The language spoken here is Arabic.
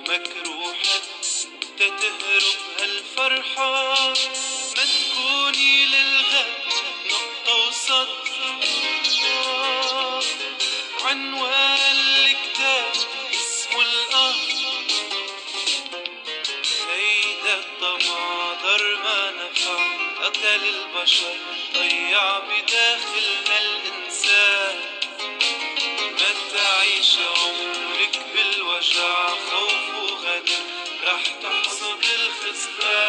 مكروحة تتهرب هالفرحة، ما تكوني للغد نقطة وسطر. عنوان الكتاب اسمه القهر، هيدا الطمع ضر ما نفع، قتل البشر ضيع بداخلنا الإنسان. ما تعيش عمرك بالوجع، خوف وغدر رح تحصد الخسران.